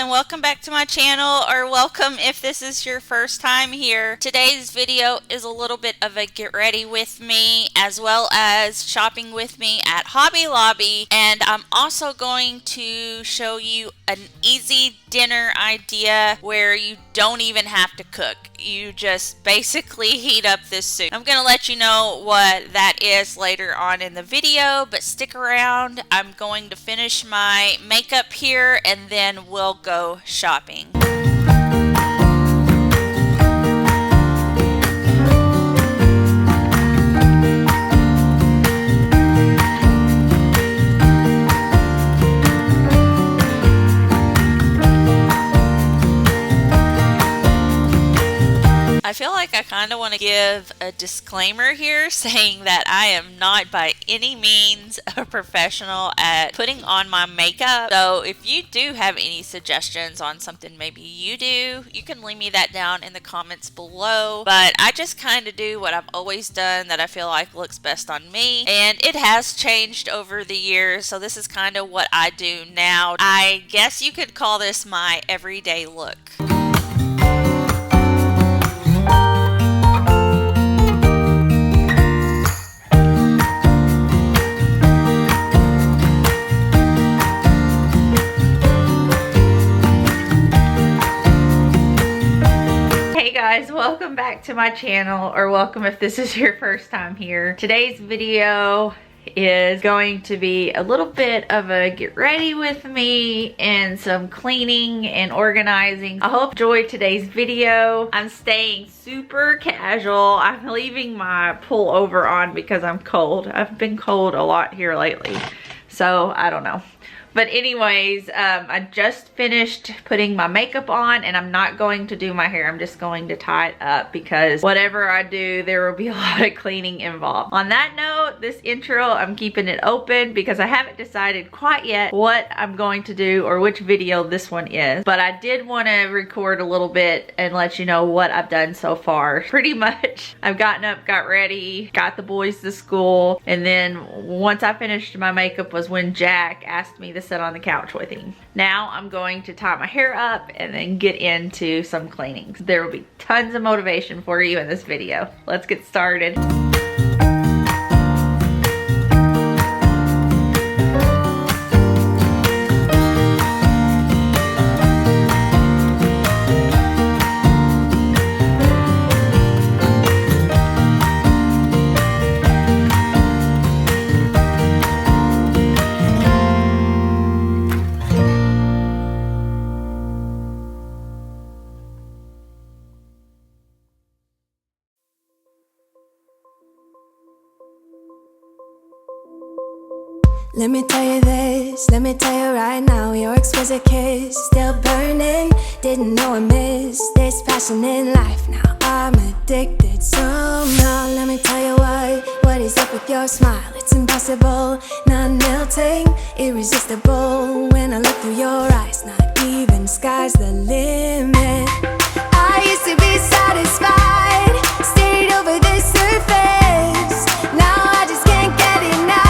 and welcome back to my channel, or welcome if this is your first time here. Today's video is a little bit of a get ready with me as well as shopping with me at Hobby Lobby, and I'm also going to show you an easy dinner idea where you don't even have to cook. You just basically heat up this soup. I'm going to let you know what that is later on in the video, but stick around. I'm going to finish my makeup here and then we'll go shopping. I feel like I kind of want to give a disclaimer here saying that I am not by any means a professional at putting on my makeup. So if you do have any suggestions on something maybe you do, you can leave me that down in the comments below. But I just kind of do what I've always done that I feel like looks best on me. And it has changed over the years, so this is kind of what I do now. I guess you could call this my everyday look. Guys, welcome back to my channel, or welcome if this is your first time here. Today's video is going to be a little bit of a get ready with me and some cleaning and organizing. I hope you enjoyed today's video. I'm staying super casual. I'm leaving my pullover on because I'm cold. I've been cold a lot here lately, so I don't know. But anyways, I just finished putting my makeup on and I'm not going to do my hair. I'm just going to tie it up because whatever I do, there will be a lot of cleaning involved. On that note, this intro, I'm keeping it open because I haven't decided quite yet what I'm going to do or which video this one is. But I did want to record a little bit and let you know what I've done so far. Pretty much, I've gotten up, got ready, got the boys to school, and then once I finished my makeup was when Jack asked me to sit on the couch with him. Now I'm going to tie my hair up and then get into some cleaning. There will be tons of motivation for you in this video. Let's get started. Let me tell you this, let me tell you right now, your exquisite kiss still burning. Didn't know I missed this passion in life. Now I'm addicted somehow. Let me tell you what is up with your smile. It's impossible, not melting, irresistible. When I look through your eyes, not even sky's the limit. I used to be satisfied, stayed over the surface. Now I just can't get enough.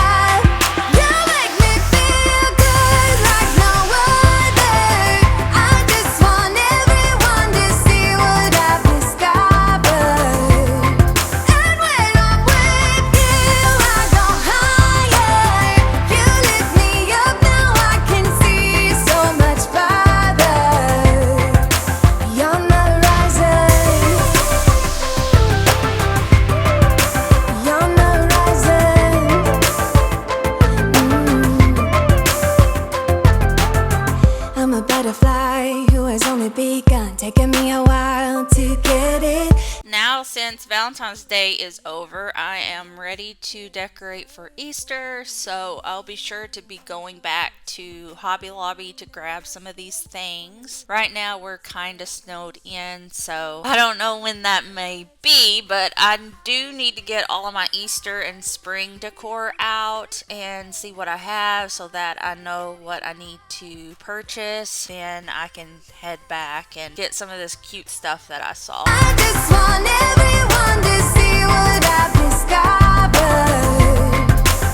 Since Valentine's Day is over, I am ready to decorate for Easter, so I'll be sure to be going back to Hobby Lobby to grab some of these things. Right now we're kind of snowed in, so I don't know when that may be, but I do need to get all of my Easter and spring decor out and see what I have so that I know what I need to purchase. Then I can head back and get some of this cute stuff that I saw. I just want everyone to see what I've discovered.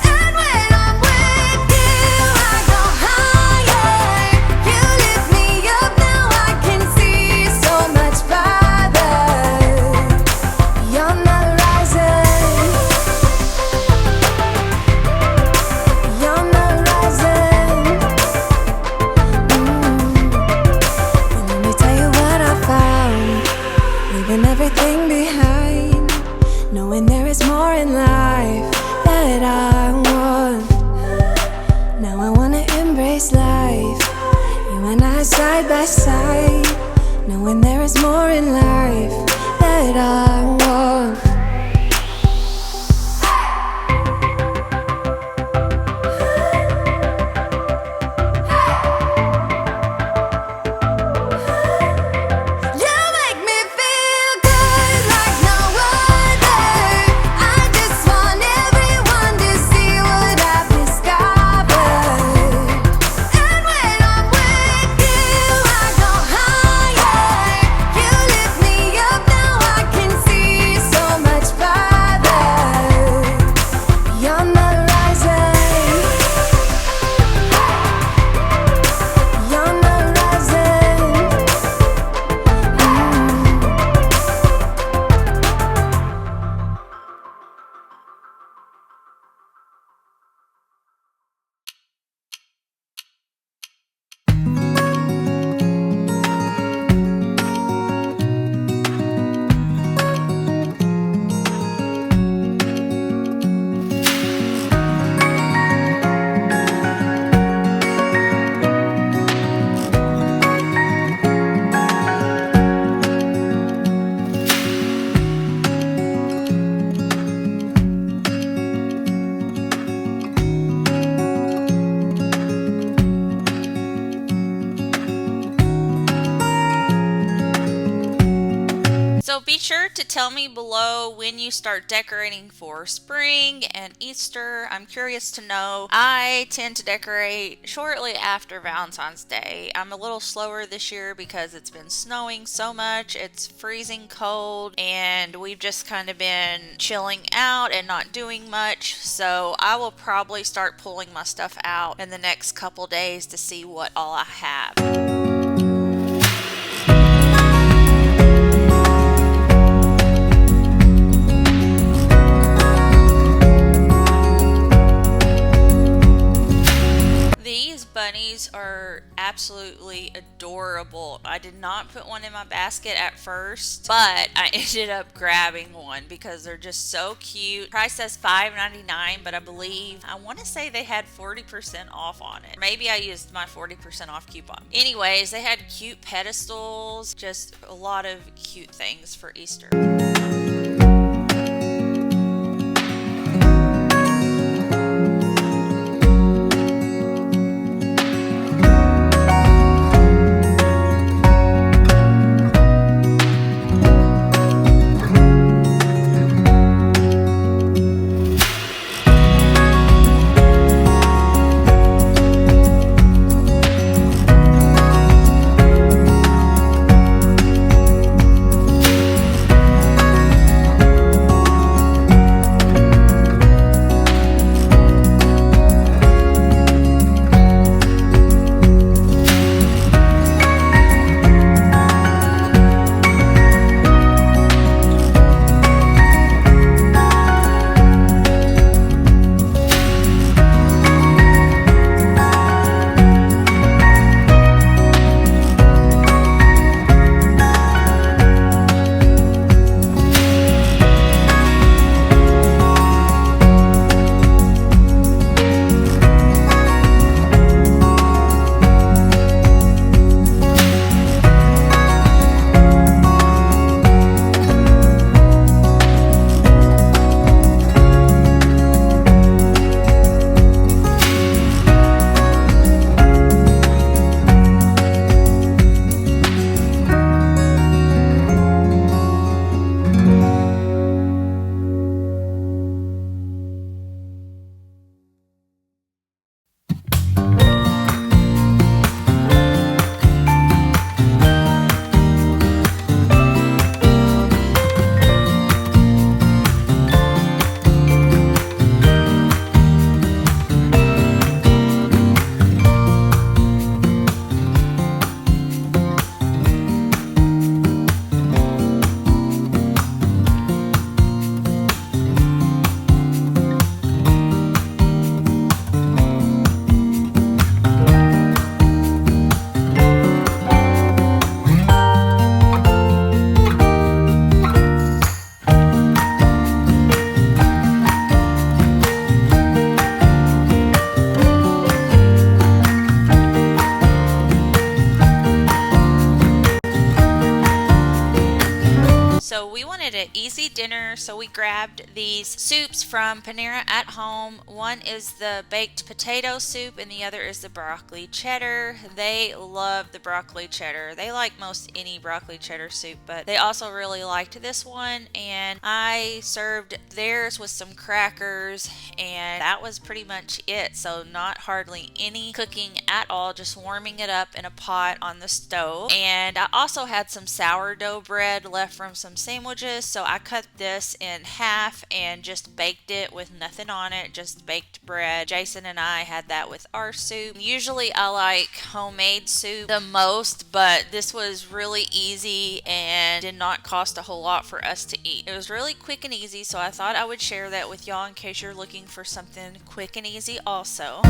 And when I'm with you, I go higher. You lift me up. side by side, knowing there is more in life that I want. So be sure to tell me below when you start decorating for spring and Easter. I'm curious to know. I tend to decorate shortly after Valentine's Day. I'm a little slower this year because it's been snowing so much. It's freezing cold and we've just kind of been chilling out and not doing much. So I will probably start pulling my stuff out in the next couple days to see what all I have. Bunnies are absolutely adorable. I did not put one in my basket at first, but I ended up grabbing one because they're just so cute. Price says $5.99, but I want to say they had 40% off on it. Maybe I used my 40% off coupon. Anyways, they had cute pedestals, just a lot of cute things for Easter. wanted an easy dinner, so we grabbed these soups from Panera at Home. One is the baked potato soup and the other is the broccoli cheddar. They love the broccoli cheddar. They like most any broccoli cheddar soup, but they also really liked this one, and I served theirs with some crackers, and that was pretty much it. So not hardly any cooking at all, just warming it up in a pot on the stove. And I also had some sourdough bread left from some sandwiches, so I cut this in half and just baked it with nothing on it, just baked bread. Jason and I had that with our soup. Usually I like homemade soup the most, but this was really easy and did not cost a whole lot for us to eat. It was really quick and easy, so I thought I would share that with y'all in case you're looking for something quick and easy also.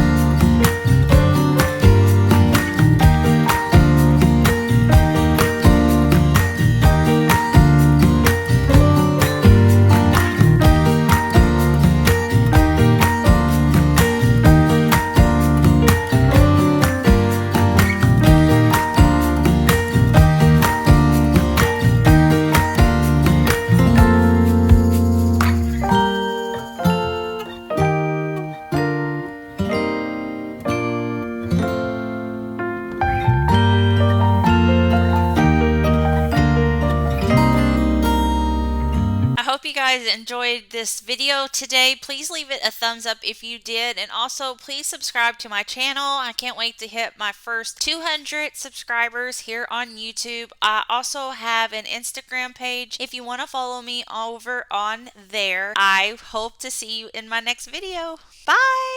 I hope you guys enjoyed this video today. Please leave it a thumbs up if you did, and also please subscribe to my channel. I can't wait to hit my first 200 subscribers here on YouTube. I also have an Instagram page if you want to follow me over on there. I hope to see you in my next video. Bye!